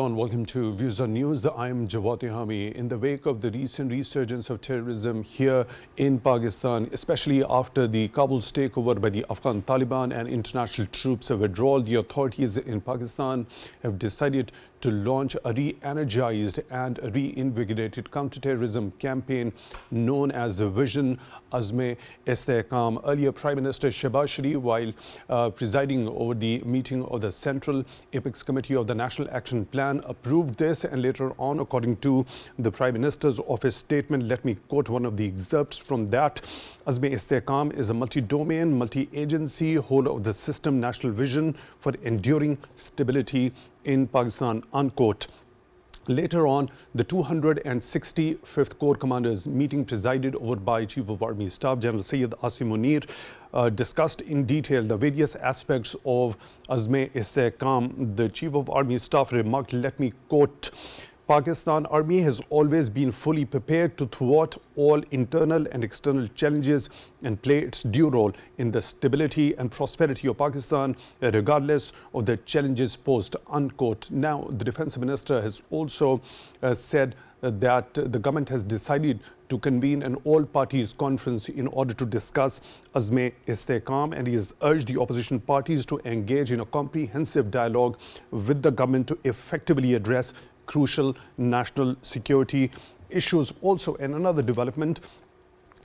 Hello and welcome to Views on News. I am Jawad Tehami. In the wake of the recent resurgence of terrorism here in Pakistan, especially after the Kabul's takeover by the Afghan Taliban and international troops withdrawal, the authorities in Pakistan have decided to launch a re-energized and reinvigorated counter-terrorism campaign known as Vision Azme Istehkam. Earlier, Prime Minister Shehbaz Sharif, while presiding over the meeting of the Central Apex Committee of the National Action Plan, approved this, and later on, according to the Prime Minister's office statement, let me quote one of the excerpts from that. Azme Istehkam is a multi-domain, multi-agency, whole-of-the-system national vision for enduring stability in Pakistan, unquote. Later on, the 265th Corps Commanders meeting presided over by Chief of Army Staff General Syed Munir discussed in detail the various aspects of Azme Istehkam. The Chief of Army Staff remarked, let me quote, Pakistan Army has always been fully prepared to thwart all internal and external challenges and play its due role in the stability and prosperity of Pakistan, regardless of the challenges posed, unquote. Now, the Defence Minister has also said that the government has decided to convene an all-parties conference in order to discuss Azme Istehkam, and he has urged the opposition parties to engage in a comprehensive dialogue with the government to effectively address crucial national security issues. Also, in another development,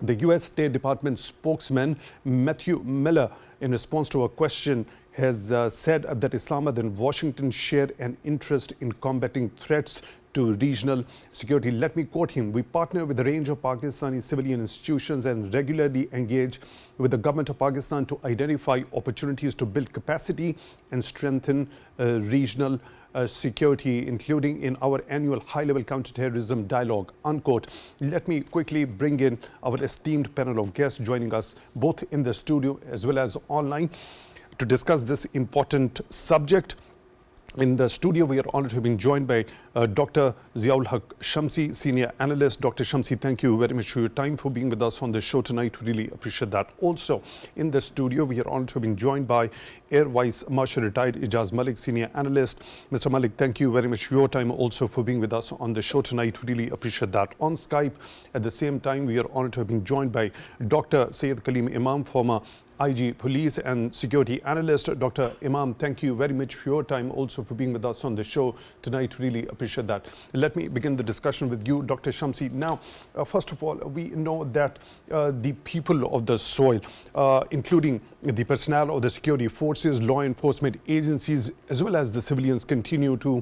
the U.S. State Department spokesman Matthew Miller, in response to a question, has said that Islamabad and Washington share an interest in combating threats to regional security. Let me quote him. We partner with a range of Pakistani civilian institutions and regularly engage with the government of Pakistan to identify opportunities to build capacity and strengthen regional security, including in our annual high-level counterterrorism dialogue, unquote. Let me quickly bring in our esteemed panel of guests joining us both in the studio as well as online to discuss this important subject. In the studio, we are honored to have been joined by Dr. Zia Ul Haque Shamsi, Senior Analyst. Dr. Shamsi, thank you very much for your time, for being with us on the show tonight. We really appreciate that. Also, in the studio, we are honored to have been joined by Air Vice Marshal Retired Ijaz Malik, Senior Analyst. Mr. Malik, thank you very much for your time, also for being with us on the show tonight. We really appreciate that. On Skype, at the same time, we are honored to have been joined by Dr. Syed Kaleem Imam, former IG Police and Security Analyst. Dr. Imam, thank you very much for your time, also for being with us on the show tonight. Really appreciate that. Let me begin the discussion with you, Dr. Shamsi. Now, first of all, we know that the people of the soil, including the personnel of the security forces, law enforcement agencies, as well as the civilians, continue to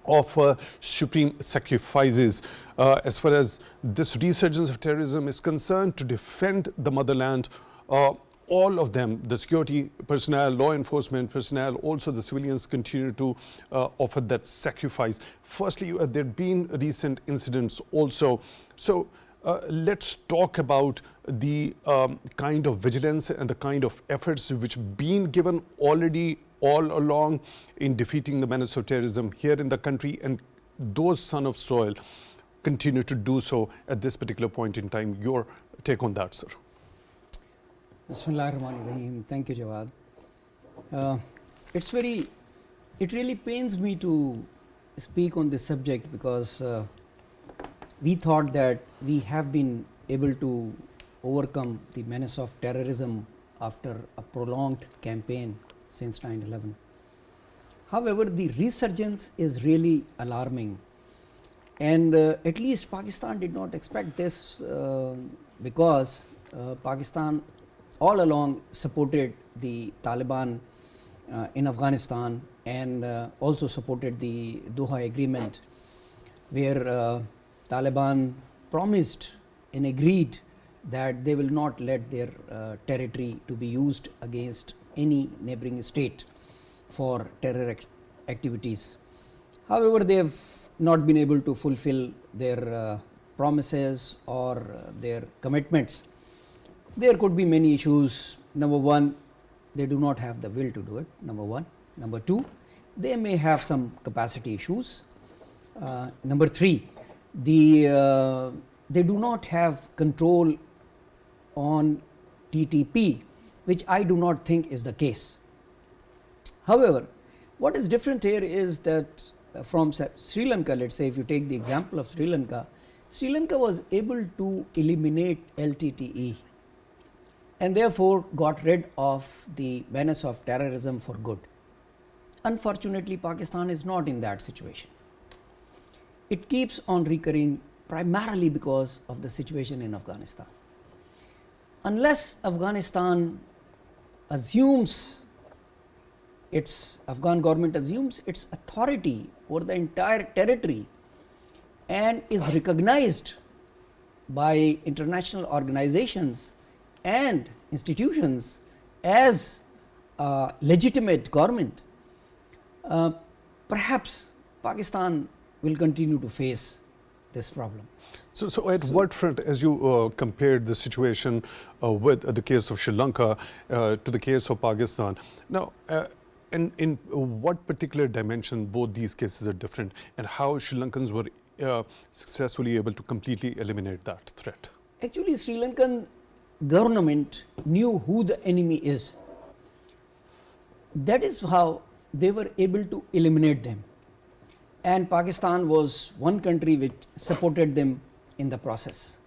offer supreme sacrifices as far as this resurgence of terrorism is concerned, to defend the motherland. All of them, the security personnel, law enforcement personnel, also the civilians, continue to offer that sacrifice. Firstly, there have been recent incidents also. So let's talk about the kind of vigilance and the kind of efforts which have been given already all along in defeating the menace of terrorism here in the country, and those son of soil continue to do so at this particular point in time. Your take on that, sir? Bismillahirrahmanirrahim. Thank you, Jawad. It really pains me to speak on this subject, because we thought that we have been able to overcome the menace of terrorism after a prolonged campaign since 9/11. However, the resurgence is really alarming, and at least Pakistan did not expect this, because Pakistan all along supported the Taliban in Afghanistan, and also supported the Doha Agreement, where Taliban promised and agreed that they will not let their territory to be used against any neighboring state for terror activities. However, they have not been able to fulfill their promises or their commitments. There could be many issues. Number one, they do not have the will to do it, number one. Number two, they may have some capacity issues. Number three, they do not have control on TTP, which I do not think is the case. However, what is different here is that from Sri Lanka, let's say if you take the example of Sri Lanka was able to eliminate LTTE and therefore got rid of the menace of terrorism for good. Unfortunately, Pakistan is not in that situation. It keeps on recurring primarily because of the situation in Afghanistan. Unless Afghanistan assumes Afghan government assumes its authority over the entire territory and is recognized by international organizations and institutions as a legitimate government, perhaps Pakistan will continue to face this problem. So at what front, as you compared the situation with the case of Sri Lanka to the case of Pakistan, now in what particular dimension both these cases are different, and how Sri Lankans were successfully able to completely eliminate that threat? Actually, Sri Lankan government knew who the enemy is. That is how they were able to eliminate them. And Pakistan was one country which supported them in the process.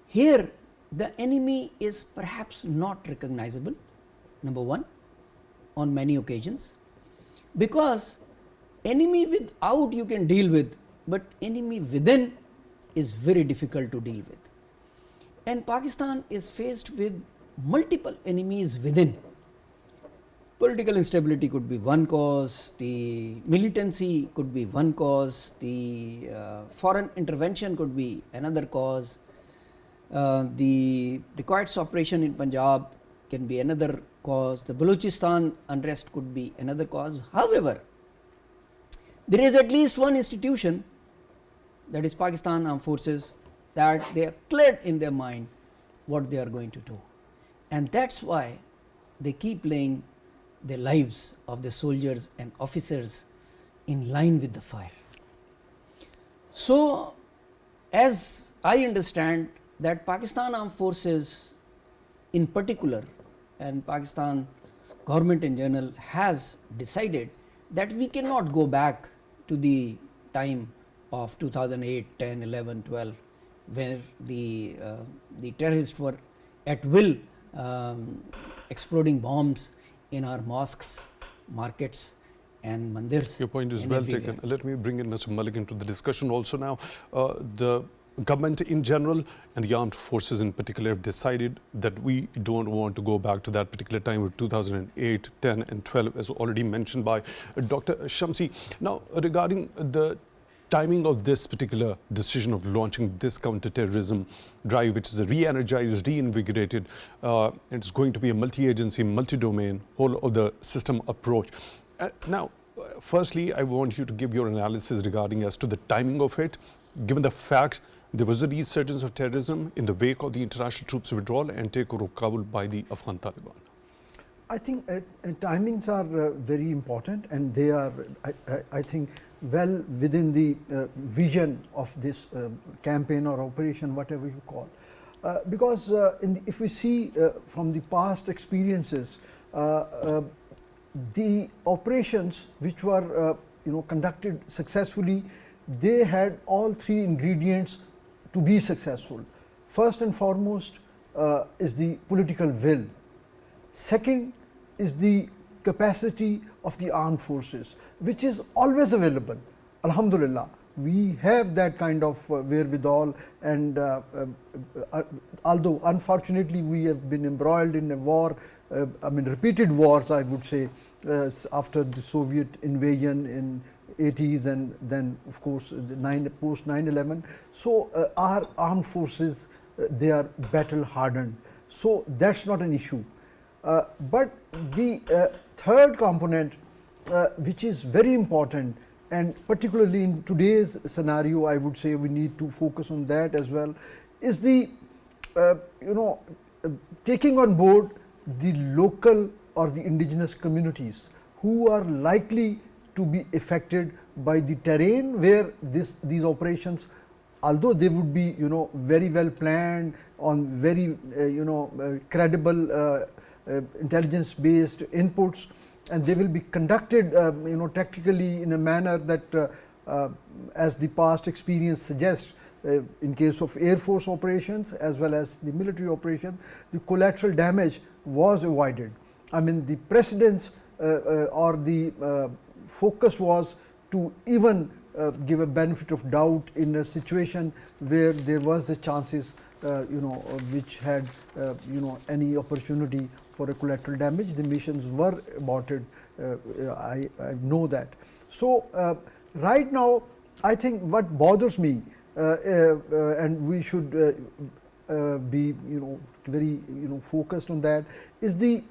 Here, the enemy is perhaps not recognizable, number one, on many occasions, because enemy without you can deal with, but enemy within is very difficult to deal with. And Pakistan is faced with multiple enemies within. Political instability could be one cause, the militancy could be one cause, the foreign intervention could be another cause, the Quds operation in Punjab can be another cause, the Balochistan unrest could be another cause. However, there is at least one institution, that is Pakistan Armed Forces, that they are clear in their mind what they are going to do. And that's why they keep laying the lives of the soldiers and officers in line with the fire. So, as I understand that Pakistan Armed Forces in particular and Pakistan government in general has decided that we cannot go back to the time of 2008, 10, 11, 12 where the terrorists were at will exploding bombs in our mosques, markets and mandirs. Your point is well taken. Let me bring in Mr. Malik into the discussion also now. The government in general and the armed forces in particular have decided that we don't want to go back to that particular time of 2008, 10 and 12 as already mentioned by Dr. Shamsi. Now regarding the timing of this particular decision of launching this counter-terrorism drive, which is a re-energized, reinvigorated, it's going to be a multi-agency, multi-domain, whole of the system approach. Now, firstly, I want you to give your analysis regarding as to the timing of it, given the fact there was a resurgence of terrorism in the wake of the international troops withdrawal and takeover of Kabul by the Afghan Taliban. I think timings are very important, and they are, I think, well within the vision of this campaign or operation, whatever you call. Because if we see from the past experiences, the operations which were conducted successfully, they had all three ingredients to be successful. First and foremost is the political will. Second is the capacity of the armed forces, which is always available. Alhamdulillah, we have that kind of wherewithal, and although unfortunately we have been embroiled in a war, repeated wars, I would say, after the Soviet invasion in 80s and then of course post 9/11. So our armed forces, they are battle hardened, so that's not an issue. But the third component, which is very important, and particularly in today's scenario, I would say we need to focus on that as well, is the taking on board the local or the indigenous communities who are likely to be affected by the terrain where these operations, although they would be very well planned on very credible intelligence based inputs, and they will be conducted tactically in a manner that as the past experience suggests, in case of Air Force operations as well as the military operation, the collateral damage was avoided. I mean, the precedence or the focus was to even give a benefit of doubt in a situation where there was the chances which had any opportunity for a collateral damage. The missions were aborted, I know that. So right now I think what bothers me and we should be very focused on that is the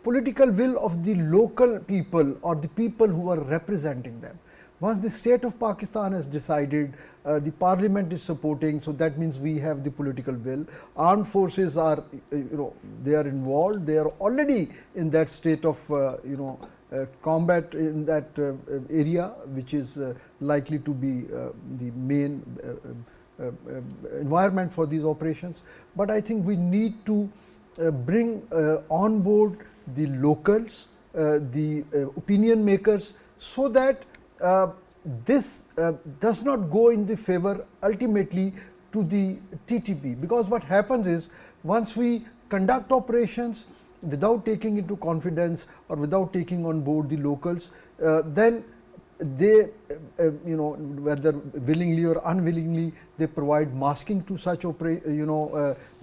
political will of the local people or the people who are representing them. Once the state of Pakistan has decided, the parliament is supporting, so that means we have the political will. Armed forces are, they are involved, they are already in that state of, combat in that area, which is likely to be the main environment for these operations. But I think we need to bring on board the locals, the opinion makers, so that this does not go in the favor ultimately to the TTP, because what happens is once we conduct operations without taking into confidence or without taking on board the locals, then they whether willingly or unwillingly they provide masking to such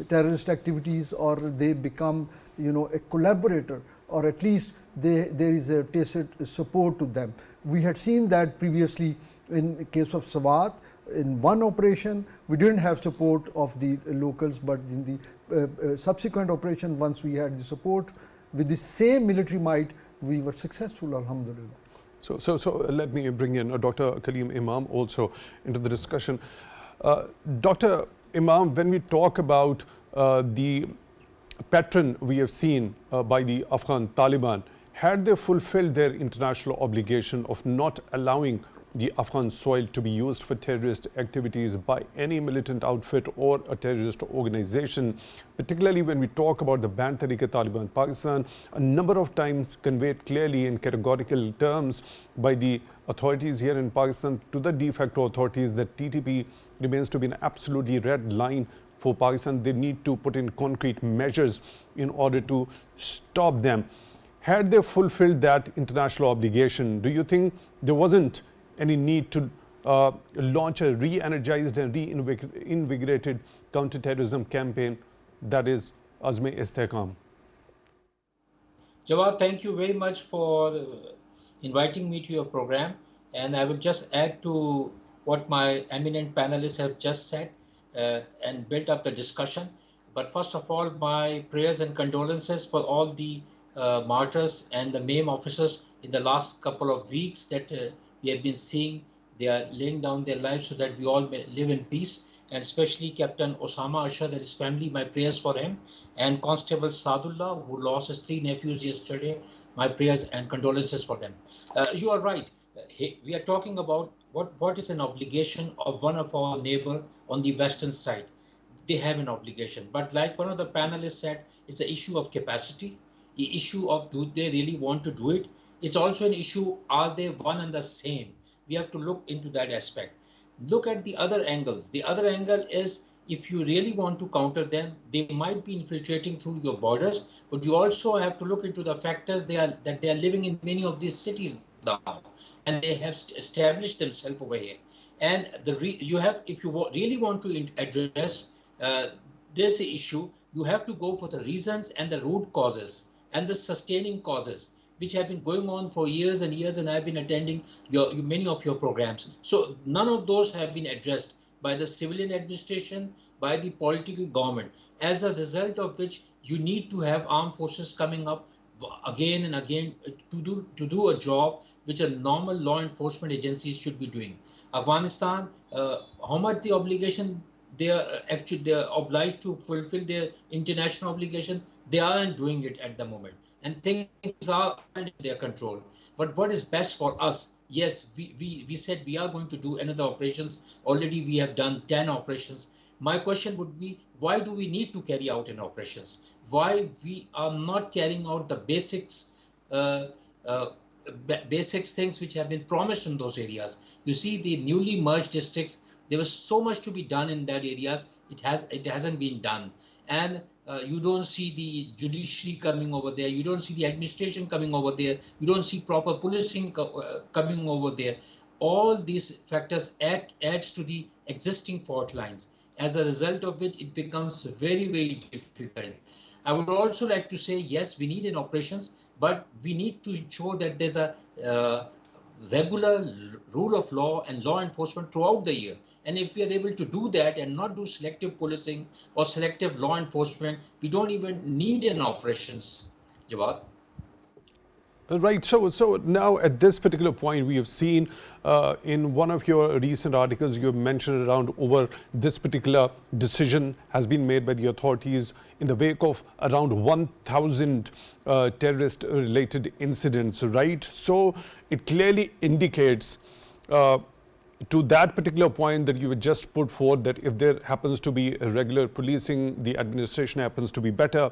terrorist activities, or they become a collaborator, or at least there is a tacit support to them. We had seen that previously in the case of Swat. In one operation we didn't have support of the locals, but in the subsequent operation, once we had the support with the same military might, we were successful, alhamdulillah. So let me bring in Dr. Kaleem Imam also into the discussion. Dr. Imam, when we talk about the pattern we have seen by the Afghan Taliban, had they fulfilled their international obligation of not allowing the Afghan soil to be used for terrorist activities by any militant outfit or a terrorist organization, particularly when we talk about the banned Tehrik-e-Taliban Pakistan, a number of times conveyed clearly in categorical terms by the authorities here in Pakistan to the de facto authorities that TTP remains to be an absolutely red line for Pakistan. They need to put in concrete measures in order to stop them. Had they fulfilled that international obligation, do you think there wasn't any need to launch a re-energized and reinvigorated counter-terrorism campaign, that is Azm-e-Istehkam? Jawad, thank you very much for inviting me to your program, and I will just add to what my eminent panelists have just said and build up the discussion. But first of all, my prayers and condolences for all the martyrs and the MAME officers in the last couple of weeks that we have been seeing. They are laying down their lives so that we all may live in peace, and especially Captain Osama Ashad and his family, my prayers for him, and Constable Sadullah, who lost his 3 nephews yesterday, my prayers and condolences for them. You are right. We are talking about what is an obligation of one of our neighbor on the western side. They have an obligation, but like one of the panelists said, it's an issue of capacity, the issue of do they really want to do it. It's also an issue, are they one and the same? We have to look into that aspect. Look at the other angles. The other angle is, if you really want to counter them, they might be infiltrating through your borders, but you also have to look into the factors that they are living in many of these cities now, and they have established themselves over here. And if you really want to address this issue, you have to go for the reasons and the root causes and the sustaining causes, which have been going on for years and years, and I've been attending many of your programs. So none of those have been addressed by the civilian administration, by the political government, as a result of which you need to have armed forces coming up again and again to do a job which a normal law enforcement agencies should be doing. Afghanistan, how much the obligation they are obliged to fulfill their international obligations, they aren't doing it at the moment. And things are under their control. But what is best for us? Yes, we said we are going to do another operations. Already we have done 10 operations. my question would be, why do we need to carry out an operations? Why we are not carrying out the basics, basics things which have been promised in those areas? You see, the newly merged districts, there was so much to be done in that areas. It hasn't been done, and you don't see the judiciary coming over there. You don't see the administration coming over there. You don't see proper policing coming over there. All these factors adds to the existing fault lines, as a result of which it becomes very, very difficult. I would also like to say, yes, we need an operations, but we need to ensure that there's a regular rule of law and law enforcement throughout the year. And if we are able to do that and not do selective policing or selective law enforcement, we don't even need an operations, Jawad. Right. So now at this particular point, we have seen in one of your recent articles, you have mentioned around over this particular decision has been made by the authorities in the wake of around 1,000 terrorist-related incidents. Right. So it clearly indicates to that particular point that you had just put forth, that if there happens to be a regular policing, the administration happens to be better.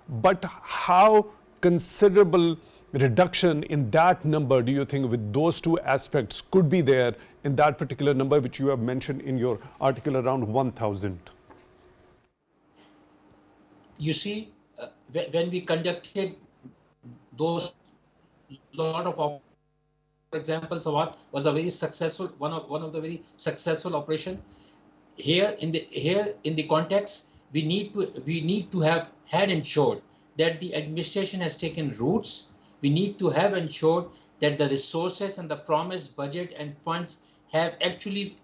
But how considerable reduction in that number do you think, with those two aspects, could be there in that particular number which you have mentioned in your article, around 1,000? You see, when we conducted those lot of, for example, Jawad was a very successful one of the very successful operation. Here in the context, we need to have had ensured that the administration has taken roots. We need to have ensured that the resources and the promised budget and funds have actually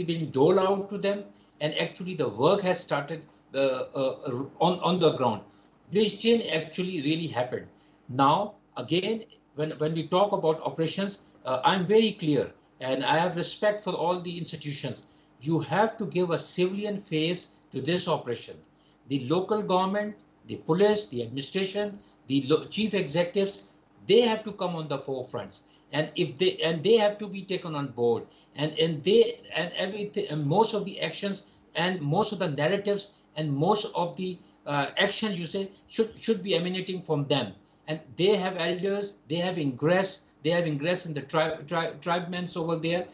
been doled out to them, and actually the work has started on the ground, which didn't actually really happen. Now, again, when we talk about operations, I'm very clear, and I have respect for all the institutions. You have to give a civilian face to this operation. The local government, the police, the administration, the chief executives, they have to come on the forefronts, and they have to be taken on board, and everything, and most of the actions and most of the narratives and most of the actions, you say, should be emanating from them. And they have elders, they have ingress in the tribesmen over there,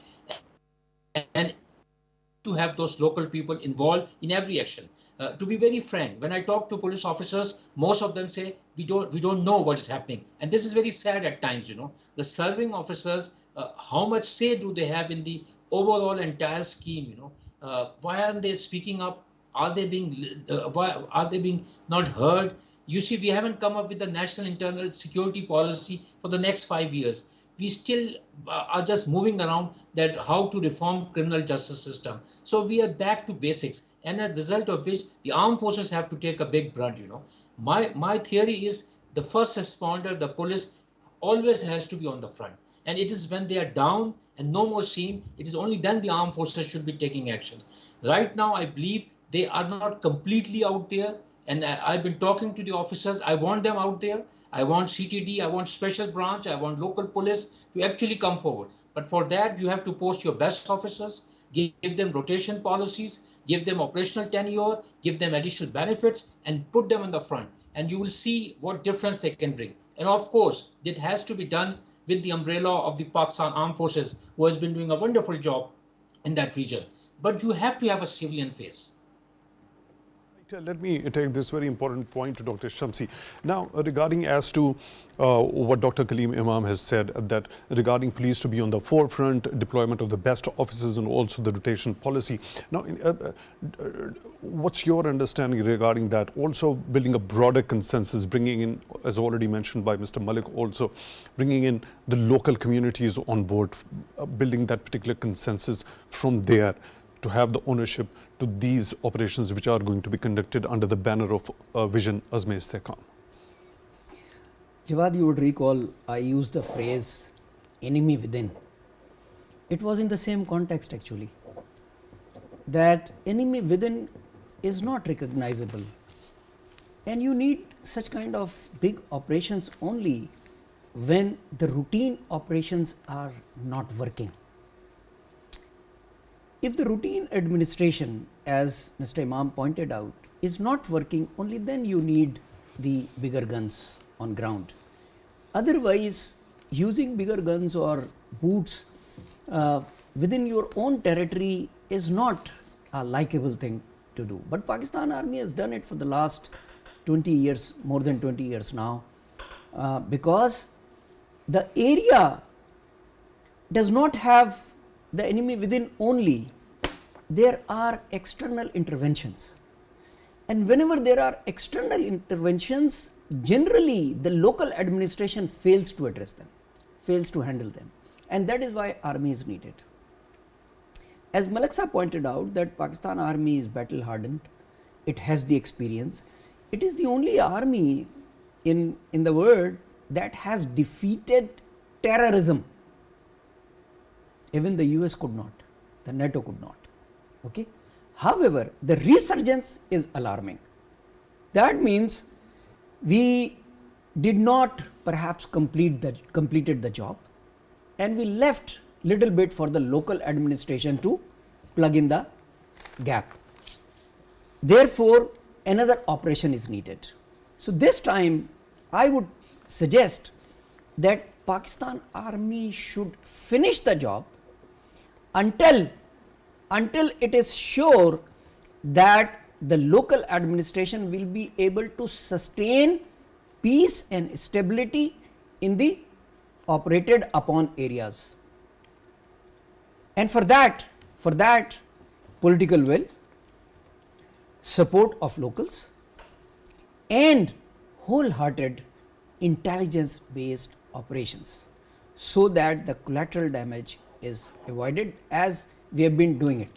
and to have those local people involved in every action. To be very frank, when I talk to police officers, most of them say we don't know what is happening, and this is very sad at times. You know, the serving officers, how much say do they have in the overall entire scheme? You know, why aren't they speaking up? Are they being not heard? You see, we haven't come up with the national internal security policy for the next 5 years. We still are just moving around that how to reform criminal justice system. So we are back to basics, and as a result of which the armed forces have to take a big brunt. You know, my theory is the first responder, the police, always has to be on the front, and it is when they are down and no more seen, it is only then the armed forces should be taking action. Right now, I believe they are not completely out there, and I've been talking to the officers. I want them out there. I want CTD, I want special branch, I want local police to actually come forward. But for that, you have to post your best officers, give them rotation policies, give them operational tenure, give them additional benefits, and put them in the front. And you will see what difference they can bring. And of course, it has to be done with the umbrella of the Pakistan Armed Forces, who has been doing a wonderful job in that region. But you have to have a civilian face. Let me take this very important point to Dr. Shamsi. Now, regarding as to what Dr. Kaleem Imam has said, that regarding police to be on the forefront, deployment of the best officers, and also the rotation policy. Now, what's your understanding regarding that? Also building a broader consensus, bringing in, as already mentioned by Mr. Malik, also bringing in the local communities on board, building that particular consensus from there to have the ownership to these operations which are going to be conducted under the banner of Vision Azm-e-Istehkam. Jawad, you would recall I used the phrase enemy within. It was in the same context actually, that enemy within is not recognizable, and you need such kind of big operations only when the routine operations are not working. If the routine administration as Mr. Imam pointed out, is not working, only then you need the bigger guns on ground. Otherwise, using bigger guns or boots within your own territory is not a likable thing to do. But Pakistan Army has done it for the last 20 years, more than 20 years now, because the area does not have the enemy within only, there are external interventions. And whenever there are external interventions, generally the local administration fails to address them, fails to handle them, and that is why army is needed. As Malik Sahab pointed out, that Pakistan Army is battle hardened, it has the experience, it is the only army in the world that has defeated terrorism. Even the US could not, the NATO could not. Okay? However, the resurgence is alarming. That means we did not perhaps completed the job, and we left little bit for the local administration to plug in the gap. Therefore, another operation is needed. So this time I would suggest that Pakistan Army should finish the job until it is sure that the local administration will be able to sustain peace and stability in the operated upon areas. And for that political will, support of locals, and wholehearted intelligence based operations, so that the collateral damage is avoided, as we have been doing it.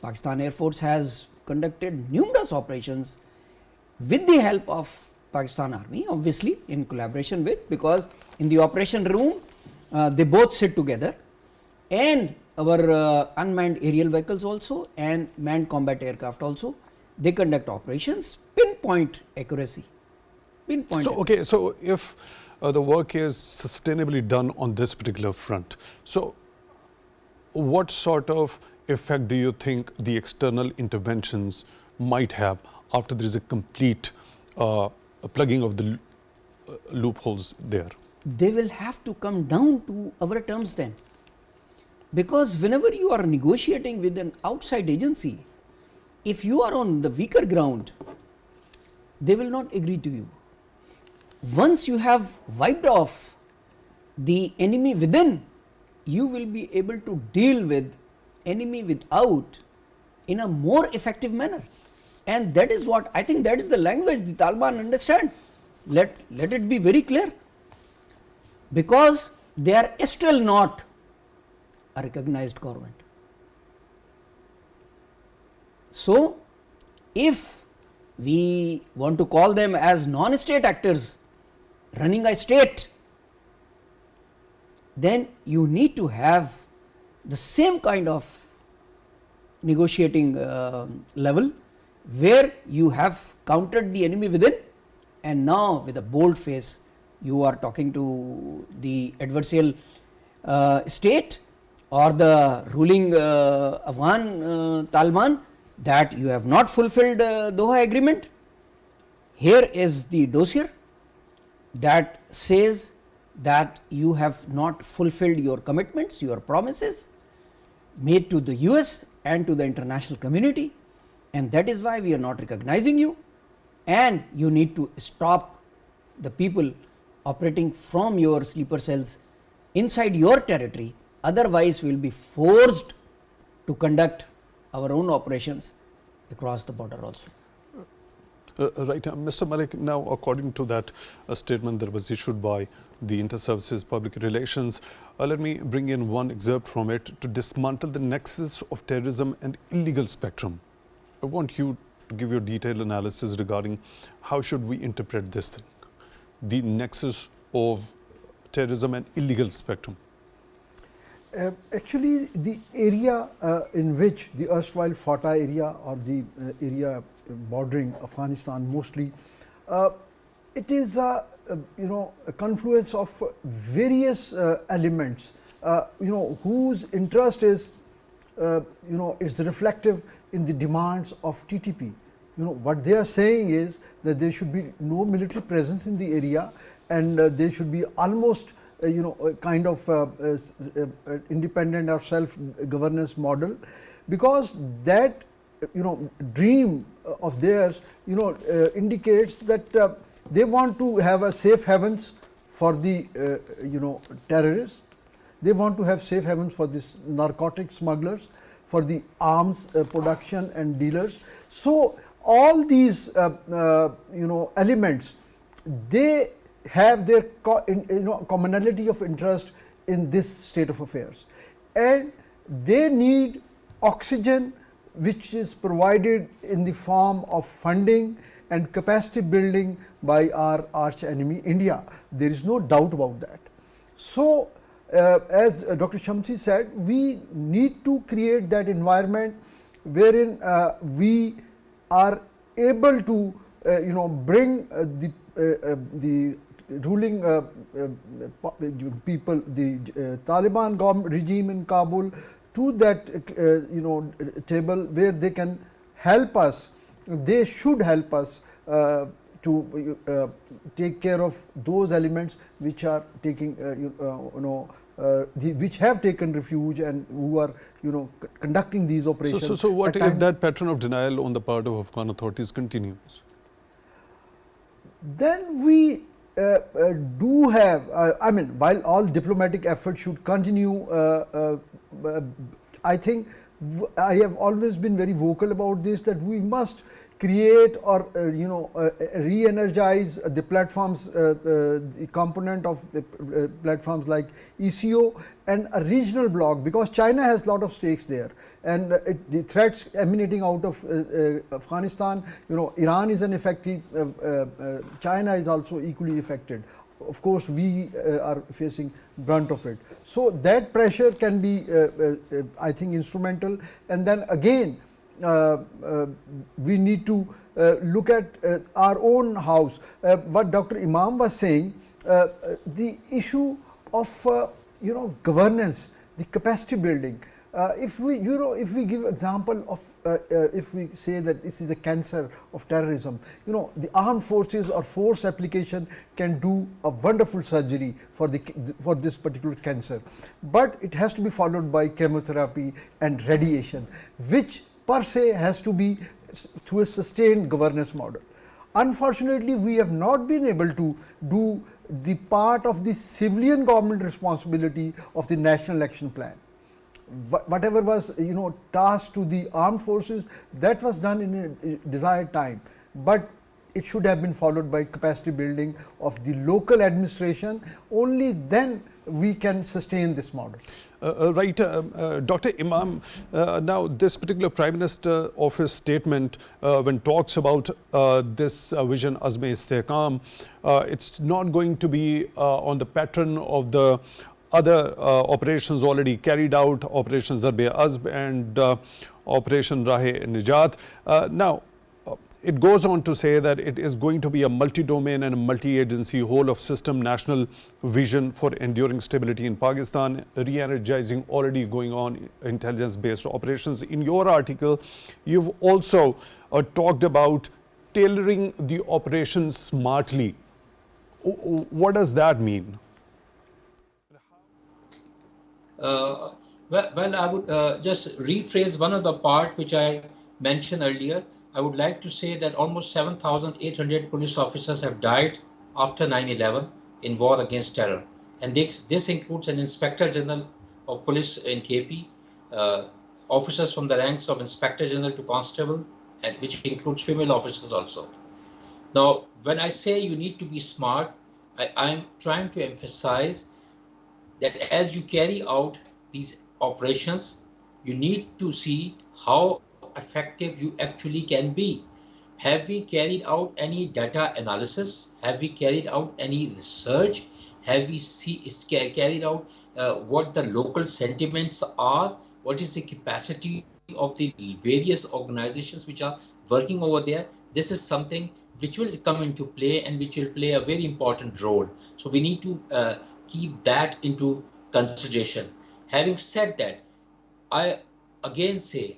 Pakistan Air Force has conducted numerous operations with the help of Pakistan Army, obviously in collaboration with, because in the operation room they both sit together, and our unmanned aerial vehicles also and manned combat aircraft also, they conduct operations, pinpoint accuracy. So if the work is sustainably done on this particular front, so what sort of effect do you think the external interventions might have after there is a complete plugging of the loopholes there? They will have to come down to our terms then, because whenever you are negotiating with an outside agency, if you are on the weaker ground, they will not agree to you. Once you have wiped off the enemy within, you will be able to deal with enemy without in a more effective manner. And that is what I think, that is the language the Taliban understand. Let it be very clear, because they are still not a recognized government. So if we want to call them as non-state actors running a state, then you need to have the same kind of negotiating level, where you have countered the enemy within, and now with a bold face you are talking to the adversarial state or the ruling Afghan Taliban that you have not fulfilled Doha agreement. Here is the dossier that says that you have not fulfilled your commitments, your promises made to the US and to the international community, and that is why we are not recognizing you, and you need to stop the people operating from your sleeper cells inside your territory, otherwise we will be forced to conduct our own operations across the border also. Right, Mr. Malik, now according to that statement that was issued by the Inter-Services Public Relations, let me bring in one excerpt from it: to dismantle the nexus of terrorism and illegal spectrum. I want you to give your detailed analysis regarding how should we interpret this thing, the nexus of terrorism and illegal spectrum. Actually, the area in which the erstwhile FATA area, or the area bordering Afghanistan mostly, it is a confluence of various elements, whose interest is is reflective in the demands of TTP. What they are saying is that there should be no military presence in the area, and there should be almost a kind of independent or self-governance model, because that dream of theirs indicates that they want to have a safe havens for the terrorists. They want to have safe havens for these narcotic smugglers, for the arms production and dealers. So all these elements, they have their commonality of interest in this state of affairs, and they need oxygen, which is provided in the form of funding and capacity building by our arch enemy India. There is no doubt about that. So as Dr. Shamsi said, we need to create that environment wherein we are able to bring the ruling people, the Taliban government regime in Kabul, to that table where they can help us. They should help us to take care of those elements which are taking which have taken refuge and who are conducting these operations. So what if that pattern of denial on the part of Afghan authorities continues? Then we do have, I mean, while all diplomatic efforts should continue, I think I have always been very vocal about this, that we must create or re-energize the platforms, the component of the platforms like ECO and a regional bloc, because China has a lot of stakes there, and the threats emanating out of Afghanistan, Iran is an affected, China is also equally affected. Of course, we are facing brunt of it. So that pressure can be, I think, instrumental. And then again, we need to look at our own house. What Dr. Imam was saying, the issue of governance, the capacity building. If we give example of if we say that this is a cancer of terrorism, the armed forces or force application can do a wonderful surgery for this particular cancer, but it has to be followed by chemotherapy and radiation, which per se has to be through a sustained governance model. Unfortunately, we have not been able to do the part of the civilian government responsibility of the national action plan. Whatever was tasked to the armed forces, that was done in a desired time, but it should have been followed by capacity building of the local administration. Only then we can sustain this model. Right, Dr. Imam, now this particular Prime Minister Office statement, when talks about this vision Azm-e-Istehkam, it's not going to be on the pattern of the other operations already carried out, Operation Zarb-e-Azb and Operation Rah-e-Nijat. Now, it goes on to say that it is going to be a multi-domain and a multi-agency whole of system national vision for enduring stability in Pakistan, re-energizing already going on intelligence-based operations. In your article, you've also talked about tailoring the operations smartly. What does that mean? Well, I would just rephrase one of the part which I mentioned earlier. I would like to say that almost 7,800 police officers have died after 9/11 in war against terror, and this includes an Inspector General of Police in KP, officers from the ranks of Inspector General to Constable, and which includes female officers also. Now, when I say you need to be smart, I'm trying to emphasize that as you carry out these operations, you need to see how effective you actually can be. Have we carried out any data analysis? Have we carried out any research? Have we carried out what the local sentiments are? What is the capacity of the various organizations which are working over there? This is something which will come into play and which will play a very important role. So we need to keep that into consideration. Having said that, I again say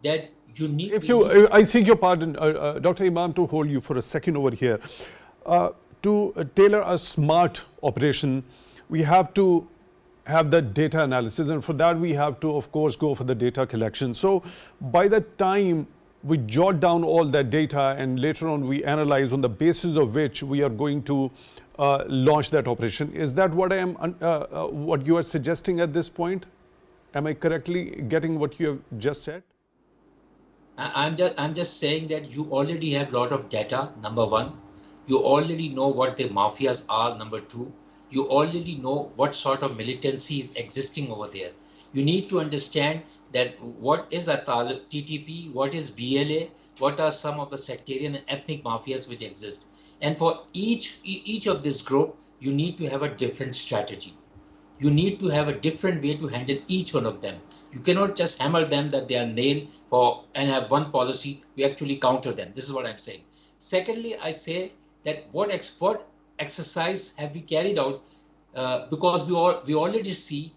that you need. If you, I seek your pardon, Dr. Imam, to hold you for a second over here. To tailor a smart operation, we have to have the data analysis, and for that we have to, of course, go for the data collection. So by the time we jot down all that data and later on we analyze on the basis of which we are going to launch that operation, is that what I am, what you are suggesting at this point? Am I correctly getting what you have just said? I'm just saying that you already have a lot of data, number one. You already know what the mafias are, number two. You already know what sort of militancy is existing over there. You need to understand that what is a TTP, what is BLA, what are some of the sectarian and ethnic mafias which exist. And for each of this group, you need to have a different strategy. You need to have a different way to handle each one of them. You cannot just hammer them that they are nailed and have one policy. We actually counter them. This is what I'm saying. Secondly, I say that what exercise have we carried out? Because we already see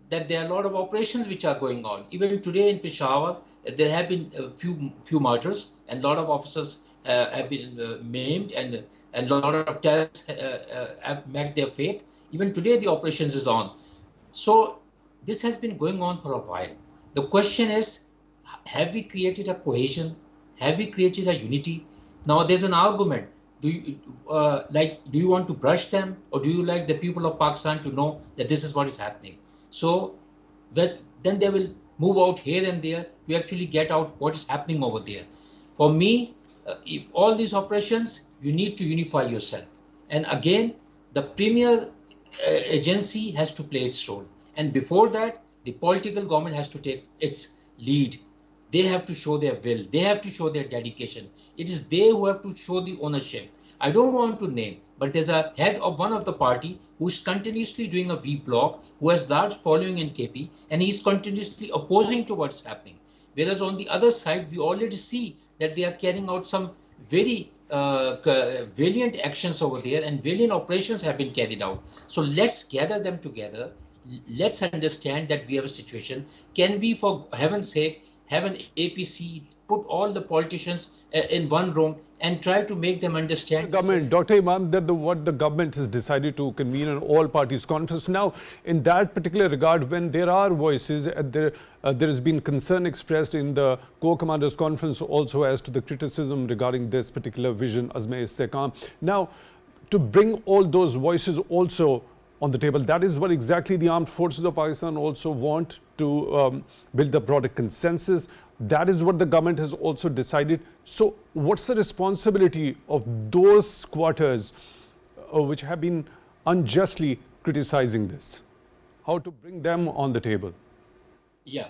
that there are a lot of operations which are going on. Even today in Peshawar, there have been a few murders, and a lot of officers have been maimed, and a lot of terrorists have met their fate. Even today, the operations is on. So this has been going on for a while. The question is, have we created a cohesion? Have we created a unity? Now there's an argument. Do you want to brush them, or do you like the people of Pakistan to know that this is what is happening? So then they will move out here and there to actually get out what is happening over there. For me, all these operations, you need to unify yourself. And again, the premier agency has to play its role. And before that, the political government has to take its lead. They have to show their will. They have to show their dedication. It is they who have to show the ownership. I don't want to name, but there's a head of one of the party who is continuously doing a vlog, who has large following in KP, and he's continuously opposing to what's happening. Whereas on the other side, we already see that they are carrying out some very valiant actions over there, and valiant operations have been carried out. So let's gather them together. Let's understand that we have a situation. Can we, for heaven's sake, have an APC, put all the politicians in one room and try to make them understand? The government, Dr. Imam, that what the government has decided to convene an all parties conference. Now, in that particular regard, when there are voices, there has been concern expressed in the Corps Commanders Conference also as to the criticism regarding this particular vision, Azm-e-Istehkam. Now, to bring all those voices also on the table, that is what exactly the armed forces of Pakistan also want, to build a broader consensus. That is what the government has also decided. So what's the responsibility of those quarters which have been unjustly criticizing this? How to bring them on the table? Yeah.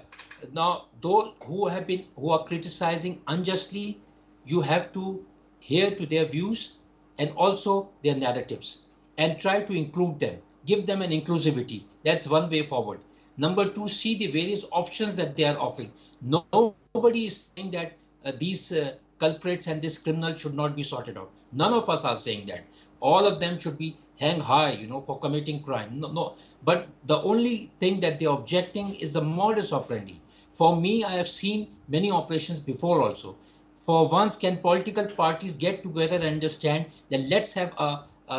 Now, those who are criticizing unjustly, you have to hear to their views and also their narratives and try to include them. Give them an inclusivity. That's one way forward. Number two, see the various options that they are offering. Nobody is saying that these culprits and this criminal should not be sorted out. None of us are saying that. All of them should be hang high, for committing crime. No. But the only thing that they're objecting is the modus operandi. For me, I have seen many operations before also. For once, can political parties get together and understand that let's have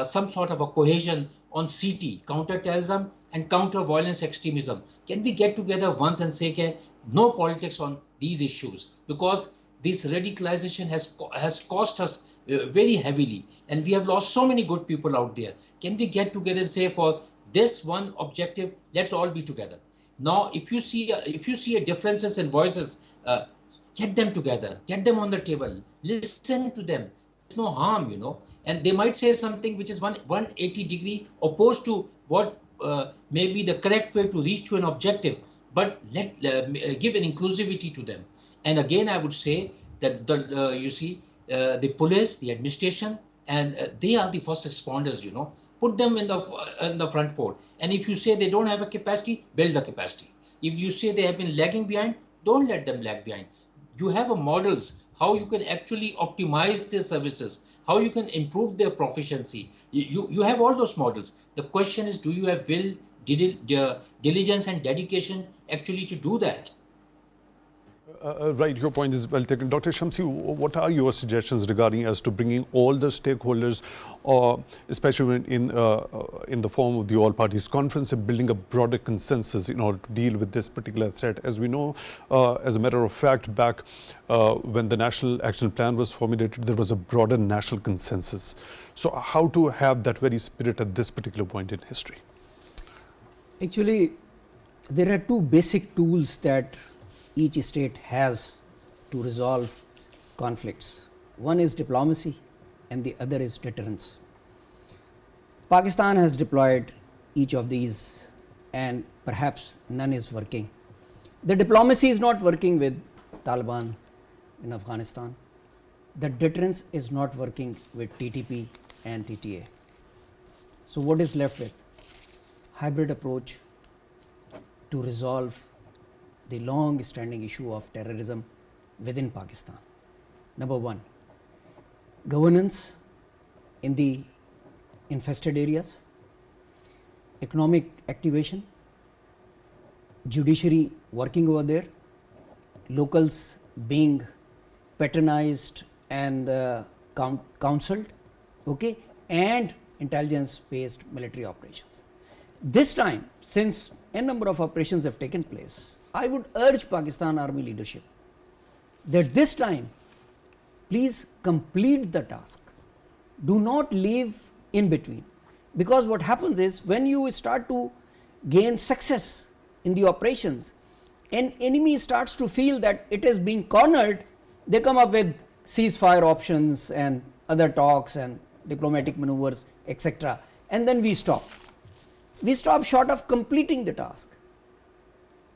some sort of a cohesion on CT, counter-terrorism and counter-violence extremism? Can we get together once and say, okay, no politics on these issues? Because this radicalization has cost us very heavily, and we have lost so many good people out there. Can we get together and say, for this one objective, let's all be together? Now, if you see differences in voices, get them together, get them on the table, listen to them. There's no harm, and they might say something which is 180 degree opposed to what may be the correct way to reach to an objective, but give an inclusivity to them. And again, I would say that the police, the administration, and they are the first responders. Put them in the front fold. And if you say they don't have a capacity, build the capacity. If you say they have been lagging behind, don't let them lag behind. You have models how you can actually optimize their services, how you can improve their proficiency. You have all those models. The question is, do you have will, diligence and dedication actually to do that? Right, your point is well taken. Dr. Shamsi, what are your suggestions regarding as to bringing all the stakeholders, especially in the form of the all parties conference, and building a broader consensus in order to deal with this particular threat? As we know, as a matter of fact, back when the National Action Plan was formulated, there was a broader national consensus. So how to have that very spirit at this particular point in history? Actually, there are two basic tools that each state has to resolve conflicts. One is diplomacy and the other is deterrence. Pakistan has deployed each of these and perhaps none is working. The diplomacy is not working with Taliban in Afghanistan. The deterrence is not working with TTP and TTA. So what is left with? Hybrid approach to resolve the long standing issue of terrorism within Pakistan. Number one, governance in the infested areas, economic activation, judiciary working over there, locals being patronized and counseled, okay, and intelligence based military operations. This time, since a number of operations have taken place, I would urge Pakistan Army leadership that this time please complete the task. Do not leave in between, because what happens is when you start to gain success in the operations, an enemy starts to feel that it is being cornered, they come up with ceasefire options and other talks and diplomatic maneuvers, etc. And then we stop. We stop short of completing the task.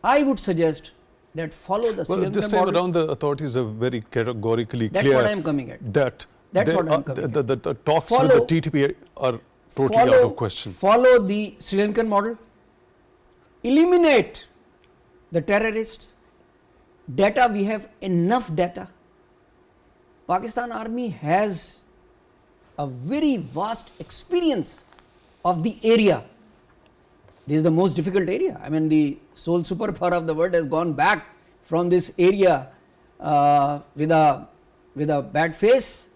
I would suggest that follow the Well, this time around the authorities are very categorically That's clear what I am coming at. that That's what I'm coming at. the talks Follow- with the TTP are totally out of question. Follow the Sri Lankan model. Eliminate the terrorists. Data, we have enough data. Pakistan Army has a very vast experience of the area. This is the most difficult area. I mean, the sole superpower of the world has gone back from this area with a bad face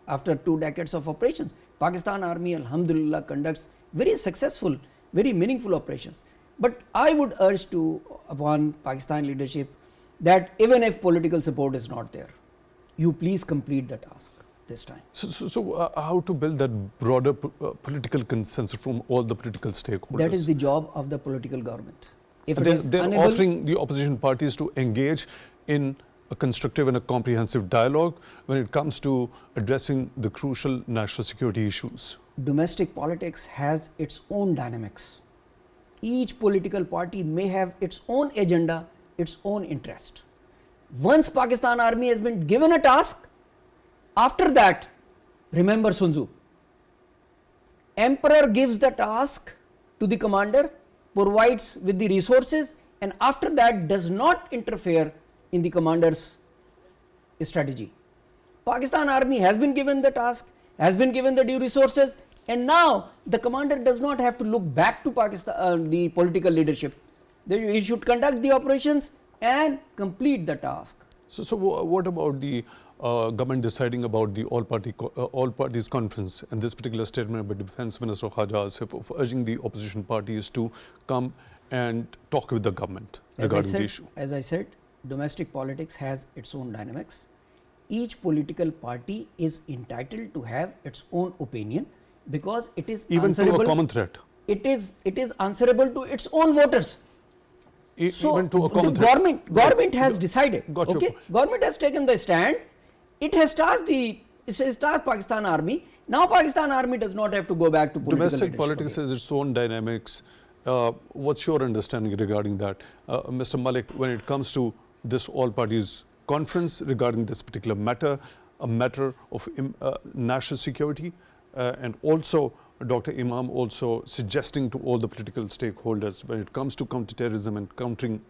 after 2 decades of operations. Pakistan Army, alhamdulillah, conducts very successful, very meaningful operations. But I would urge upon Pakistan leadership that even if political support is not there, you please complete the task this time. So how to build that broader political consensus from all the political stakeholders? That is the job of the political government. If it is They're unable, offering the opposition parties to engage in a constructive and a comprehensive dialogue when it comes to addressing the crucial national security issues. domestic politics has its own dynamics. Each political party may have its own agenda, its own interest. Once Pakistan Army has been given a task, after that, remember Sun Tzu. Emperor gives the task to the commander, provides with the resources, and after that does not interfere in the commander's strategy. Pakistan Army has been given the task, has been given the due resources, and now the commander does not have to look back to Pakistan, the political leadership. He should conduct the operations and complete the task. So what about the government deciding about the all parties conference and this particular statement by Defence Minister Khaja Asif of urging the opposition parties to come and talk with the government regarding the issue? As I said, domestic politics has its own dynamics. Each political party is entitled to have its own opinion because it is Even to answerable. a common threat. It is answerable to its own voters. So Even to a the common threat. government has decided. Got your Okay, point. government has taken the stand. It has tasked Pakistan Army. Now Pakistan Army does not have to go back to political Domestic leadership politics again. has its own dynamics. What's your understanding regarding that? Mr. Malik, when it comes to this all parties conference regarding this particular matter, a matter of national security, and also Dr. Imam also suggesting to all the political stakeholders when it comes to counter-terrorism and countering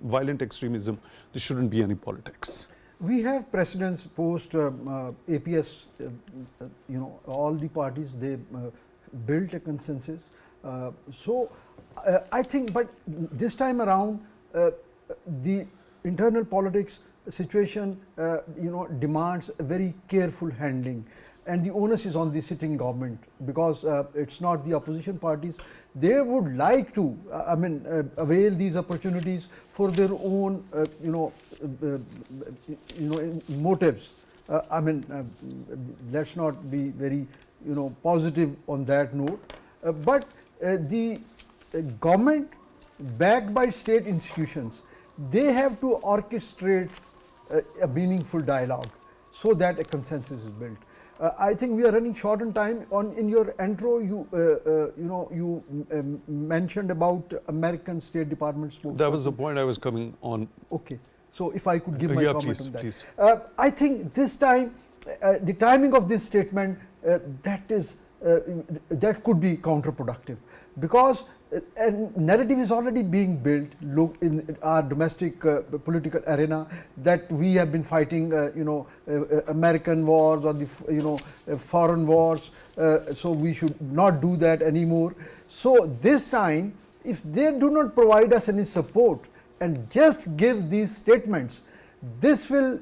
violent extremism, there shouldn't be any politics. We have precedents post APS, all the parties, they built a consensus. I think, but this time around, the internal politics situation demands a very careful handling, and the onus is on the sitting government, because it's not the opposition parties. They would like to avail these opportunities for their own motives. Let's not be very positive on that note, but the government backed by state institutions, they have to orchestrate a meaningful dialogue so that a consensus is built. I think we are running short on time. In your intro, you mentioned about American State Department spokesperson. That was the point I was coming on. Okay, so if I could give my comment please, on that. Please. I think this time, the timing of this statement that could be counterproductive, because a narrative is already being built in our domestic political arena that we have been fighting American wars or the foreign wars, so we should not do that anymore. So this time, if they do not provide us any support and just give these statements, this will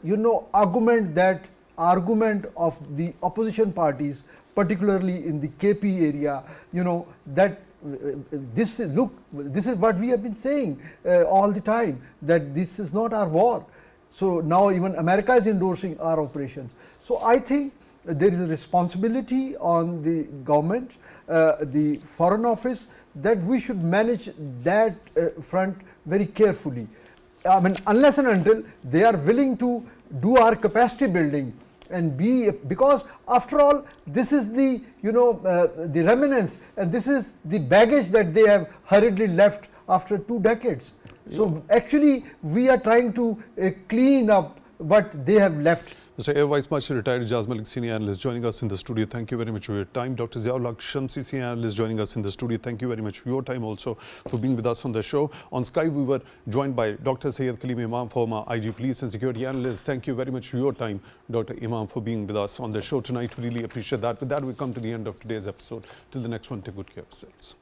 augment that argument of the opposition parties, particularly in the KP area, that this is what we have been saying all the time, that this is not our war. So now even America is endorsing our operations. So I think there is a responsibility on the government, the Foreign Office, that we should manage that front very carefully. Unless and until they are willing to do our capacity building and because after all, this is the the remnants, and this is the baggage that they have hurriedly left after 2 decades. So actually we are trying to clean up what they have left. Mr. Air Vice Marshal retired Ijaz Malik, senior analyst, joining us in the studio. Thank you very much for your time. Dr. Zia Ul Haque Shamsi, senior analyst, joining us in the studio. Thank you very much for your time also, for being with us on the show. On Skype, we were joined by Dr. Syed Kaleem Imam, former IG police and security analyst. Thank you very much for your time, Dr. Imam, for being with us on the show tonight. We really appreciate that. With that, we come to the end of today's episode. Till the next one, take good care of yourselves.